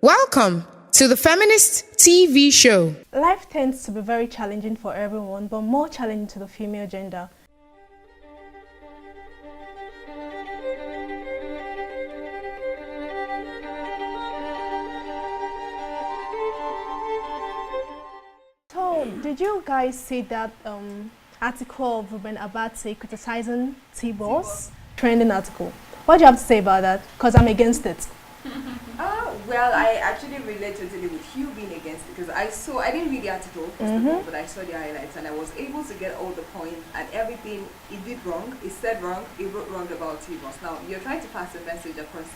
Welcome to the Feminist TV show. Life tends to be very challenging for everyone, but more challenging to the female gender. So, did you guys see that article of Ruben Abati criticizing T-Boss? Trending article. What do you have to say about that? Because I'm against it. Well, I actually relate totally with you being against it because I didn't read the article first of all, but I saw the highlights and I was able to get all the points and everything. It did wrong, it said wrong, it wrote wrong about T-Boss. Now, you're trying to pass a message across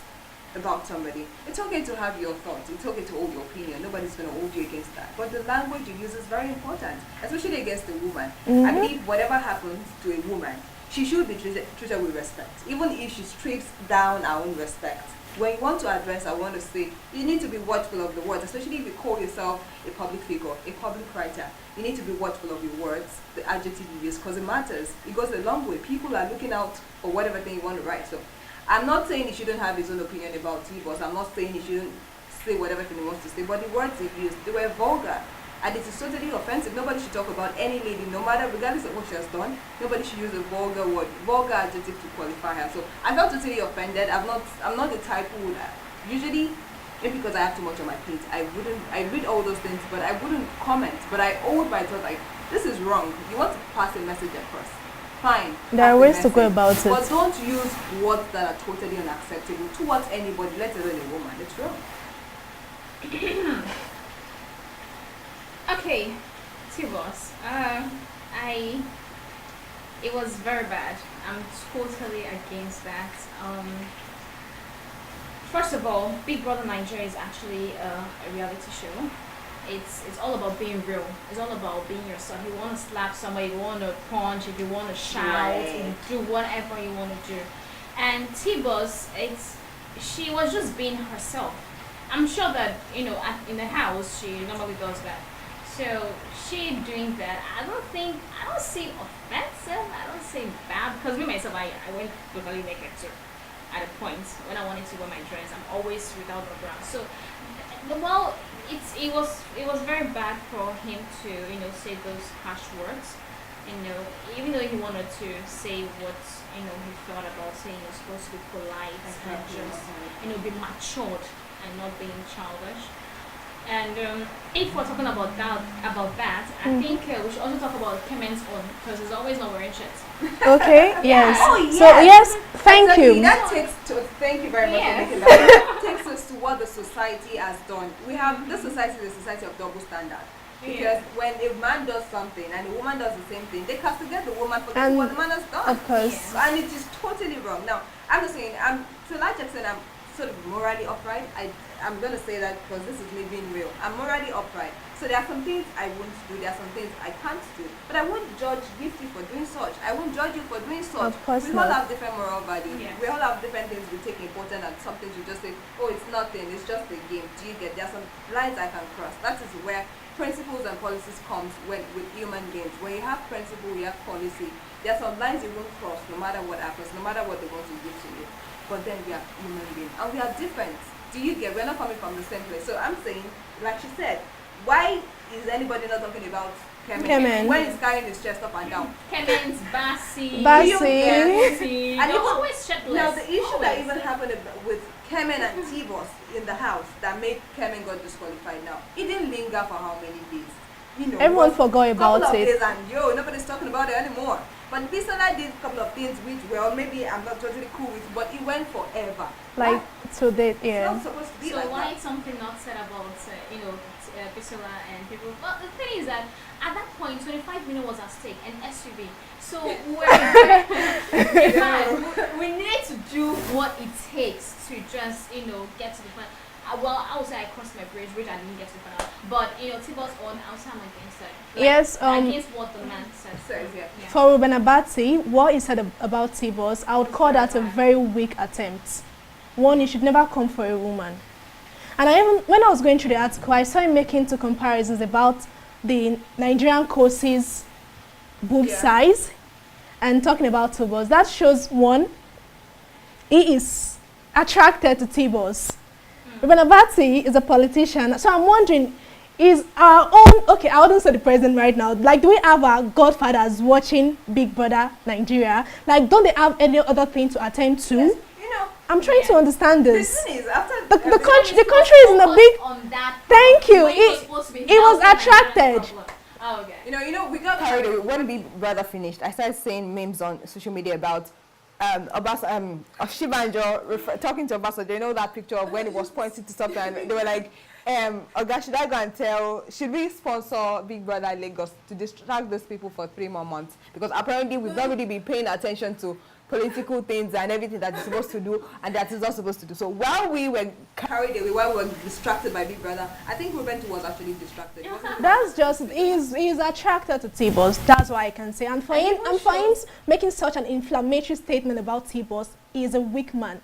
about somebody. It's okay to have your thoughts, it's okay to hold your opinion, nobody's going to hold you against that. But the language you use is very important, especially against a woman. I believe whatever happens to a woman, she should be treated with respect, even if she strips down her own respect. When you want to address, I want to say, you need to be watchful of the words, especially if you call yourself a public figure, a public writer. You need to be watchful of your words, the adjective you use, because it matters. It goes a long way. People are looking out for whatever thing you want to write. So I'm not saying he shouldn't have his own opinion about T-Boss. I'm not saying he shouldn't say whatever thing he wants to say, but the words he used, they were vulgar. And it is totally offensive. Nobody should talk about any lady, no matter, regardless of what she has done. Nobody should use a vulgar word, vulgar adjective to qualify her. So I felt totally offended. I'm not the type who would usually, maybe because I have too much on my plate, I read all those things, but I wouldn't comment. But I hold my thought like, this is wrong. You want to pass a message across. Fine. There are ways to go about it. But don't use words that are totally unacceptable towards anybody, let alone a woman. It's wrong. Okay, T-Boss. It was very bad. I'm totally against that. First of all, Big Brother Nigeria is actually a reality show. It's all about being real. It's all about being yourself. You want to slap somebody, you want to punch, if you want to shout, you do whatever you want to do. And T-Boss, she was just being herself. I'm sure that in the house she normally does that. So she doing that, I don't see offensive, I don't see bad, because me myself, I went totally naked too, at a point, when I wanted to wear my dress, I'm always without the bra. So, well, it was very bad for him to, say those harsh words, even though he wanted to say what, he thought about saying you're supposed to be polite and just, be matured and not being childish. And if we're talking about that, I think we should also talk about Kemen's own, because he's always not wearing shirts. Okay. Yes. Oh, yes. So yes, thank exactly. you. Thank you very much for making that. That takes us to what the society has done. We have this society is a society of double standard. Because when a man does something and a woman does the same thing, they castigate the woman for what the man has done. Of course. And it is totally wrong. Now, I'm just saying, to a large extent, I'm sort of morally upright. I'm going to say that because this is me being real. I'm morally upright. So there are some things I won't do. There are some things I can't do. But I won't judge Gifty for doing such. I won't judge you for doing such. Of course we all not. have different moral values. Yes. We all have different things we take important and some things we just say, oh, it's nothing. It's just a game. Do you get? There are some lines I can cross. That is where principles and policies comes with human beings. When you have principle, you have policy. There are some lines you won't cross no matter what happens, no matter what they want to give to you. But then we are human beings and we are different. Do you get? We're not coming from the same place. So I'm saying, like she said, why is anybody not talking about Kemen when he's carrying his chest up and down? Kemen's Bassi. And They're always shirtless. Now the issue that even happened with Kemen and T-Boss in the house that made Kemen got disqualified now, it didn't linger for how many days? Everyone forgot about couple of it. Days and nobody's talking about it anymore. But Bisola did a couple of things which, well, maybe I'm not totally cool with, but it went forever. Like so that It's yeah. not supposed to be So like why that. something not said about Bisola and people? Well, the thing is that at that point, 25 million was at stake, an SUV. So we need to do what it takes to just get to the point. Well, I would say I crossed my bridge, which I didn't get to the final. But T-Boss on, I would say I'm against it. Yes. Against what the man said. Yeah. For Ruben Abati, what he said about T-Boss, I would call that a very weak attempt. One, you should never come for a woman. And when I was going through the article, I saw him making two comparisons about the Nigerian courses boob size and talking about T-Boss. That shows one, he is attracted to T-Boss. Ruben Abati is a politician. So I'm wondering, is our own, okay, I wouldn't say the president right now, like, do we have our godfathers watching Big Brother Nigeria? Like, don't they have any other thing to attend to? Yes, you know, I'm trying to understand the this. thing is, after The country is in a big... On that Thank you. when It supposed to be was housing attracted. problem. Oh, okay. you know, we got carried away. When Big Brother finished, I started saying memes on social media about Shibanjo talking to Obasanjo. You know that picture of when he was pointing to something, and they were like, Oga, should I go and should we sponsor Big Brother Lagos to distract those people for 3 more months? Because apparently we've not really been paying attention to political things and everything that is supposed to do and that is not supposed to do. So while we were carried away, while we were distracted by Big Brother, I think Ruben was actually distracted. That's just, he's attracted to T-Boss. That's why I can say. And for him making such an inflammatory statement about T-Boss, he is a weak man.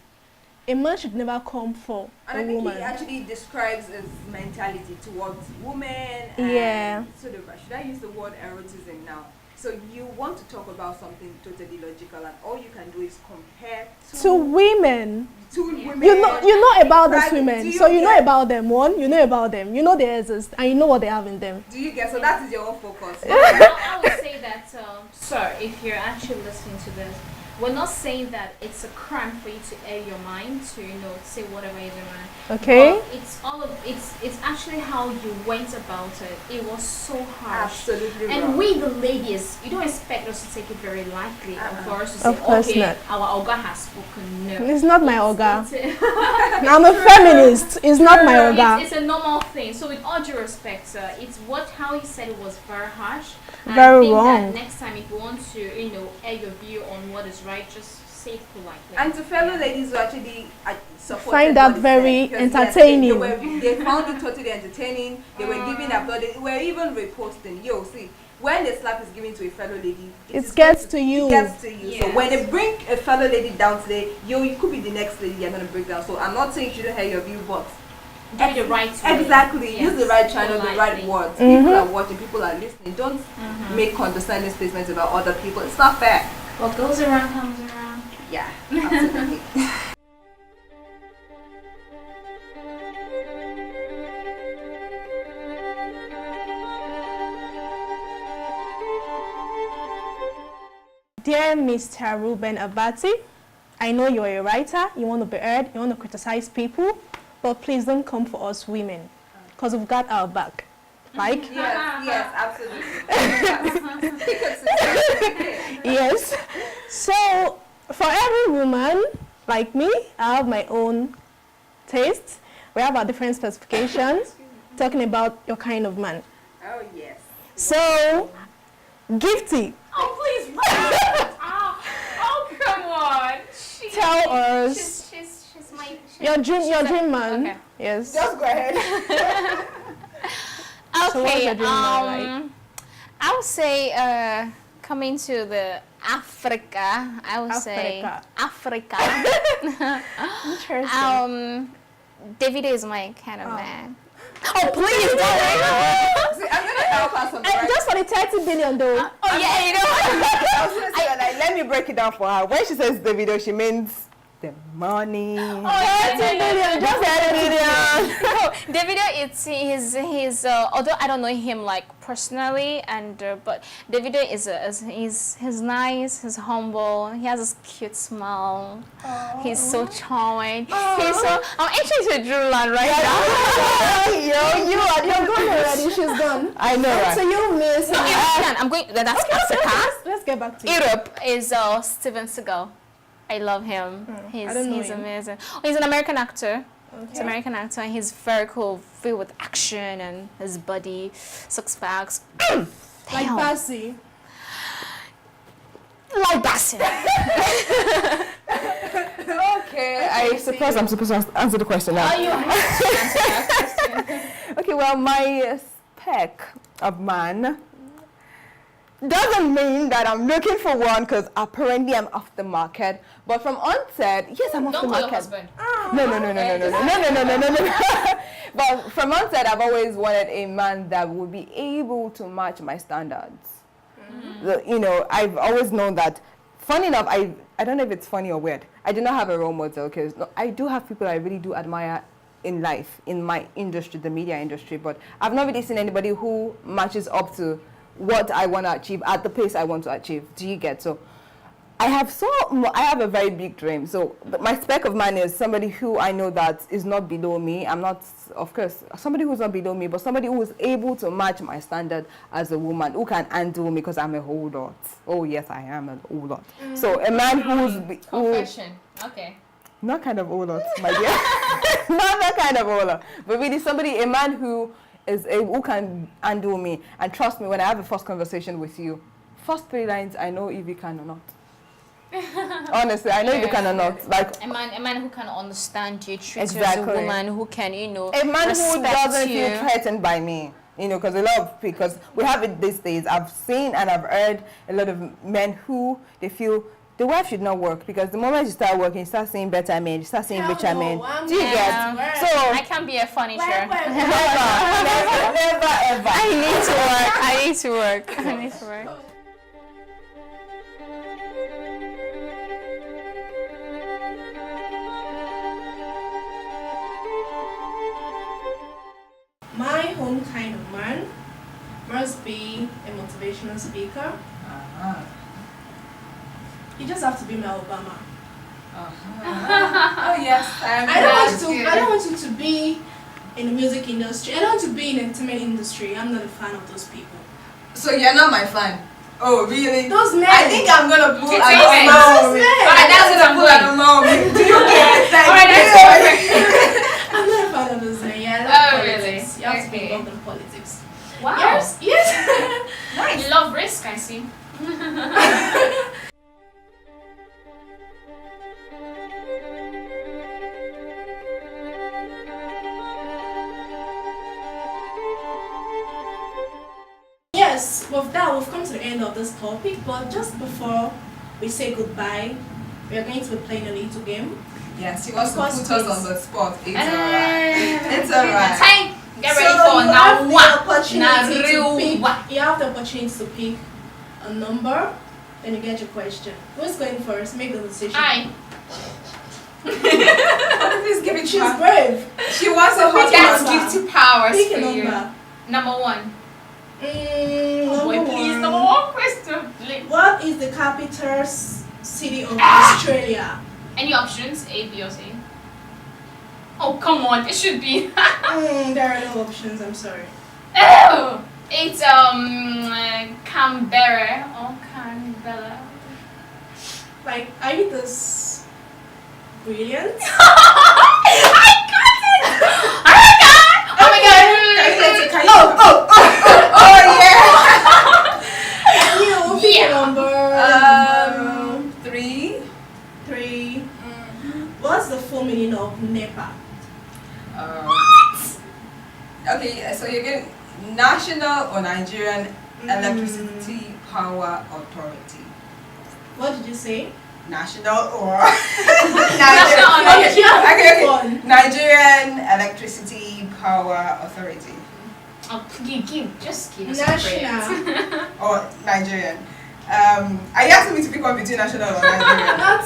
A man should never come for and a woman. I think he actually describes his mentality towards women. And Yeah. sort of, should I use the word erotism now? So you want to talk about something totally logical, and all you can do is compare To women. to women. You know about these Right? women. So you know about them. One, you know about them. You know they exist, and you know what they have in them. Do you get? So that is your own focus. I would say that, sir, if you're actually listening to this, we're not saying that it's a crime for you to air your mind, to say whatever is in your mind. Okay. But it's actually how you went about it. It was so harsh. Absolutely And wrong. we, the ladies, you don't expect us to take it very lightly, or for us to say, Of course okay, not. our Oga has spoken. No. It's not my Oga. It's, I'm a feminist. It's not my Oga. it's a normal thing. So with all due respect, sir, it's how he said it was very harsh. And Very I think wrong. that next time, if you want to, air your view on what is right, just say it politely. And to fellow ladies who actually supported Find that what he very said, because, entertaining. Yes, they found it totally entertaining. They were giving applause. They were even reposting. Yo, see, when the slap is given to a fellow lady, It gets to you. It gets to you. So Yes. when they bring a fellow lady down today, you could be the next lady you're going to break down. So I'm not saying you shouldn't hear your view, but Do it the right way. exactly. Yes. Use the right channel, the right Politely. words. People are watching, people are listening. Don't make condescending statements about other people. It's not fair. What goes around comes around. Yeah, absolutely. Dear Mr. Ruben Abati, I know you're a writer, you want to be heard, you want to criticize people, but please don't come for us women, because we've got our back. Like? Yes, absolutely. Yes. So, for every woman like me, I have my own taste. We have our different specifications, talking about your kind of man. Oh, yes. So, Gifty, Oh, please. Oh, come on. tell us She's my... your dream man. Okay. Yes. Just go ahead. So what's Okay, your dream man like? I would say coming to the Africa, I would say Africa. Interesting. David is my kind of man. Oh, please don't. See, I'm going to help her sometimes. Just for the 30 billion though. Oh yeah, you know. I was going to say that, like, let me break it down for her. When she says the video, she means the money. 30 billion, just 30 billion. No, Davido, he's although I don't know him like personally, and but Davido he's nice, he's humble, he has this cute smile, he's so charming. He's so I'm actually to Drewland right now. You're gone already. She's gone. I know, right? So you miss. No, European. I'm going. That's Africa. Let's get back to you. Europe is Steven Seagal. I love him. I don't know He's him. amazing. Oh, he's an American actor. He's an American actor. And he's very cool, filled with action and his body, six packs. Like Bassi. Like Bassett. Okay, I suppose I'm supposed to answer the question now. Oh, you have to answer that question. Okay, well, my spec of man doesn't mean that I'm looking for one because apparently I'm off the market. But from onset, yes, I'm off Don't the call your market. husband. No. But from onset, I've always wanted a man that would be able to match my standards. You know, I've always known that. Funny enough, I don't know if it's funny or weird. I do not have a role model because I do have people I really do admire in life, in my industry, the media industry, but I've not really seen anybody who matches up to what I want to achieve at the pace I want to achieve. Do you get? So I have a very big dream. So my spec of man is somebody who I know that is not below me. I'm not, of course, somebody who's not below me, but somebody who is able to match my standard as a woman, who can handle me because I'm a whole lot. Oh yes, I am a whole lot. So a man Confession. Okay. not kind of whole lot, my dear, not that kind of whole lot, but really a man who who can handle me and trust me when I have a first conversation with you. First 3 lines, I know if you can or not. Honestly, I know if you can or not. Like a man who can understand you, treat exactly. you as a woman who can, a man who doesn't you. feel threatened by me. Because because we have it these days. I've seen and I've heard a lot of men who they feel the wife should not work because the moment you start working, you start seeing better men, you start seeing richer men. Do you get? So I can be a furniture. never, ever. I need to work. My home kind of man must be a motivational speaker. You just have to be my Obama. Oh yes, I don't want you to be in the music industry. I don't want to be in the entertainment industry. I'm not a fan of those people. So you're not my fan. Oh really? Those men. I think I'm gonna pull an Entertainment. Omar. Those That's gonna pull an Omar. Do you get it? Alright, that's perfect. I'm not a fan of those men. Yeah, I love Oh, politics. really? You have to be Okay. involved in politics. Wow. Yes. Nice. You love risk, I see. Yes, with that, we've come to the end of this topic, but just before we say goodbye, we are going to be playing a little game. Yes, she wants to Of put course, us on the spot. It's Eh, alright. It's alright. Time. Get ready So for you now. have the opportunity Now, to real pick. wa- You have the opportunity to pick a number, then you get your question. Who's going first? Make the decision. Hi. Please give it She's to her. brave. She wants So a pick hot a one. number. Gifty powers Pick for a you. number. Number 1. Number Boy, please, one. number 1 question. Please. What is the capital city of Australia? Any options? A, B, or C? Oh, come on. It should be. There are no options. I'm sorry. Oh, it's Canberra or Canberra. Like, are you this brilliant? I got it! Oh my god! Can you? Oh You pick Yeah. a number. yeah. 3. 3. What's the full meaning of NEPA? Okay, so you're getting National or Nigerian Electricity Power Authority. What did you say? National or National or Nigerian. Okay. One. Nigerian Electricity Power Authority Oh, just give us National. or Nigerian. Are you asking me to pick one between national or Nigerian? Not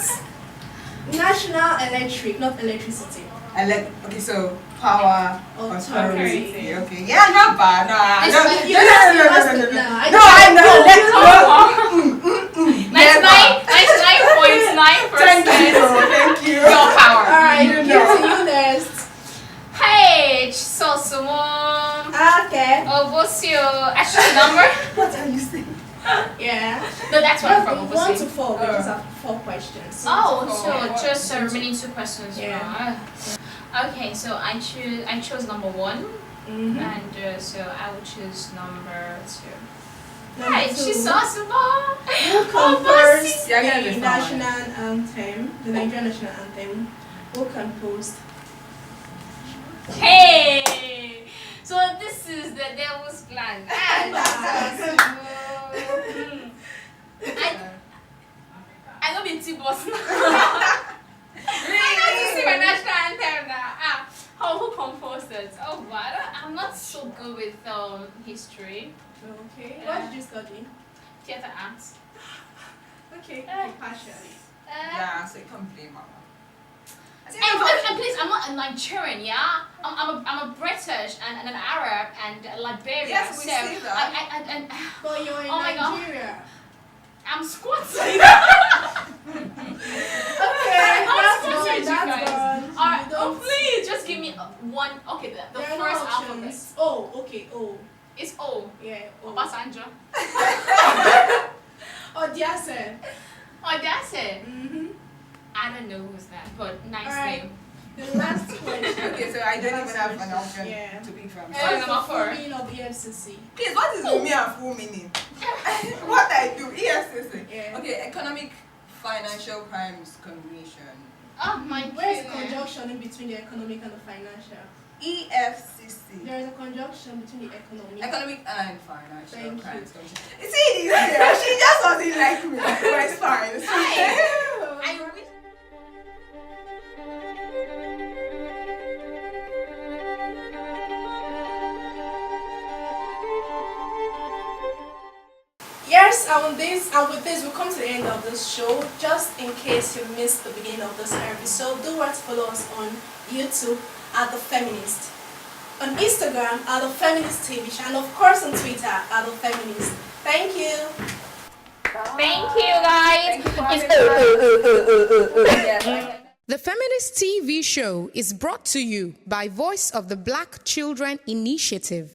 National Electric, not electricity. Okay, so Power Authority. Authority. Okay, yeah, not bad. No, It's no, like you no, asked no, me no, last no, no, week no. now. No, I know. Never. 99.9%. Thank you. Your power. Alright, You give know. to you next. Hey, Sosumon. Okay. Obosio. Actually, number? What are you saying? Yeah. No, that's what I'm from From 1 to Obosio. 4, we just have 4 questions. Oh, Yeah. so just remaining 2 questions. Yeah. Okay, so I chose number 1, Mm-hmm. and so I will choose number 2. Number Hey, 2. she's Sosumon. Who composed Yeah, I gotta the be national anthem, the Nigerian national anthem? Who composed? Hey! So this is the devil's plan. I know the T-boss now. I know to sing a national anthem now. Who composed it? Oh, what? I'm not so good with history. Okay. What did you study? Theater arts. Okay, partially. Yeah, so you can't blame mama. And please, I'm not a Nigerian, yeah? I'm a British and an Arab and a Liberian. Yes, we see that. And But you're in Oh my God. Nigeria. I'm squatting. Okay, that's squatting, gone. you That's guys. gone. Alright, You oh don't- please, just give me one. Okay, the There are no first options. alphabet. Oh, okay. Oh, It's O. yeah. Oh. Obasanjo. Odiase. Oh, that's it. Mm-hmm. I don't know who's that, but nice Alright. name. The last question. Okay, so I don't even Last have an question. option Yeah. to pick from. What's What's the number full four? meaning of EFCC? Please, what is the meaning and full meaning? What I do, EFCC. Yeah. Okay, Economic Financial Crimes Commission. Oh my Where's the goodness. conjunction in between the economic and the financial? EFCC. There is a conjunction between the economic. Economic and Financial Thank you. Crimes Commission. You see, she just doesn't like me, but it's fine. It's fine. I wish. Yes, and with this, we come to the end of this show. Just in case you missed the beginning of this episode, do what to follow us on YouTube at The Feminist, on Instagram at The Feminist TV, and of course on Twitter at The Feminist. Thank you. Thank you, guys. Thank you for It's having us. The Feminist TV show is brought to you by Voice of the Black Children Initiative.